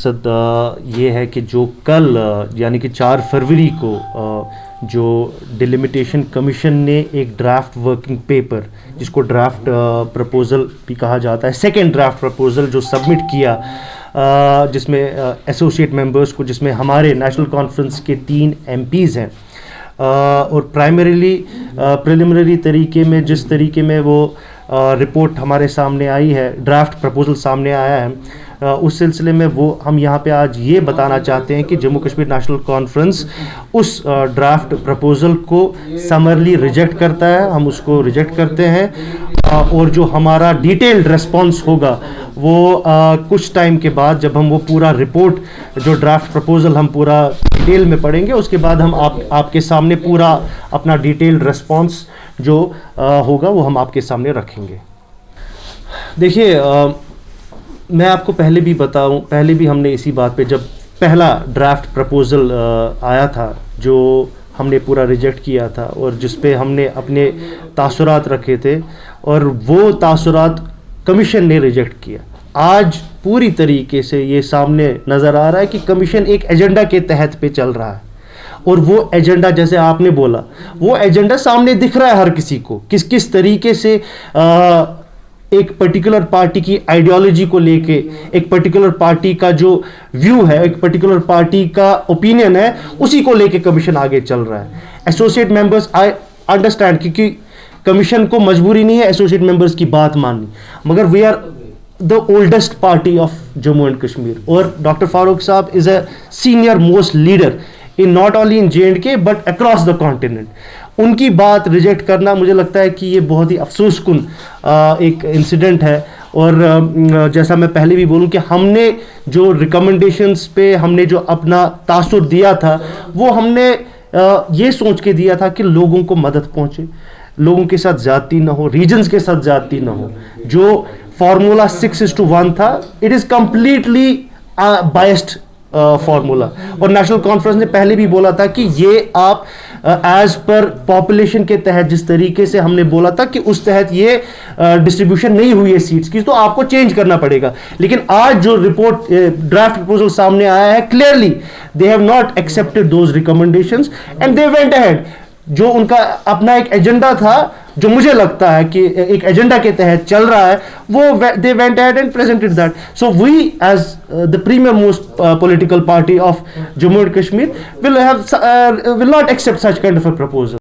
मकसद ये है कि जो कल यानी कि 4 फरवरी को जो डिलिमिटेशन कमीशन ने एक ड्राफ्ट वर्किंग पेपर, जिसको ड्राफ्ट प्रपोज़ल भी कहा जाता है, सेकेंड ड्राफ्ट प्रपोज़ल जो सबमिट किया, जिसमें एसोसिएट मेंबर्स को, जिसमें हमारे नेशनल कॉन्फ्रेंस के 3 MPs हैं, और प्राइमरीली प्रिलिमिनरी तरीके में जिस तरीके में वो रिपोर्ट हमारे सामने आई है, ड्राफ्ट प्रपोज़ल सामने आया है, उस सिलसिले में वो हम यहाँ पे आज ये बताना चाहते हैं कि जम्मू कश्मीर नेशनल कॉन्फ्रेंस उस ड्राफ्ट प्रपोज़ल को समरली रिजेक्ट करता है। हम उसको रिजेक्ट करते हैं और जो हमारा डिटेल्ड रिस्पांस होगा वो कुछ टाइम के बाद, जब हम वो पूरा रिपोर्ट जो ड्राफ्ट प्रपोज़ल हम पूरा डिटेल में पढ़ेंगे, उसके बाद हम आपके सामने पूरा अपना डिटेल्ड रिस्पांस जो होगा वो हम आपके सामने रखेंगे। देखिए, मैं आपको पहले भी बताऊं, पहले भी हमने इसी बात पे, जब पहला ड्राफ्ट प्रपोज़ल आया था जो हमने पूरा रिजेक्ट किया था और जिस पे हमने अपने तासुरात रखे थे, और वो तासुरात कमीशन ने रिजेक्ट किया। आज पूरी तरीके से ये सामने नज़र आ रहा है कि कमीशन एक एजेंडा के तहत पे चल रहा है, और वो एजेंडा, जैसे आपने बोला, वो एजेंडा सामने दिख रहा है हर किसी को, किस तरीके से एक पर्टिकुलर पार्टी की आइडियोलॉजी को लेके, एक पर्टिकुलर पार्टी का जो व्यू है, एक पर्टिकुलर पार्टी का ओपिनियन है, उसी को लेके कमीशन आगे चल रहा है। एसोसिएट मेंबर्स, आई अंडरस्टैंड, क्योंकि कमीशन को मजबूरी नहीं है एसोसिएट मेंबर्स की बात माननी, मगर we are the oldest party of Jammu and Kashmir, और डॉक्टर फारूक साहब is a senior most leader in not only in J&K but across the continent. उनकी बात रिजेक्ट करना, मुझे लगता है कि ये बहुत ही अफसोसकुन एक इंसिडेंट है। और जैसा मैं पहले भी बोलूं कि हमने जो रिकमेंडेशंस पे हमने जो अपना तासुर दिया था, वो हमने ये सोच के दिया था कि लोगों को मदद पहुंचे, लोगों के साथ ज़्यादती ना हो, रीजन्स के साथ ज़्यादती ना हो। जो फार्मूला 6:1 था, it is completely biased formula, और नेशनल कॉन्फ्रेंस ने पहले भी बोला था कि ये आप एज पर पॉपुलेशन के तहत, जिस तरीके से हमने बोला था कि उस तहत ये डिस्ट्रीब्यूशन नहीं हुई है सीट्स की, तो आपको चेंज करना पड़ेगा। लेकिन आज जो रिपोर्ट ड्राफ्ट प्रपोजल सामने आया है, clearly they have not accepted those recommendations and they went ahead. जो उनका अपना एक एजेंडा था, जो मुझे लगता है कि एक एजेंडा के तहत चल रहा है, वो they went ahead and presented that. So we as the premier most political party of Jammu and Kashmir will not accept such kind of a proposal.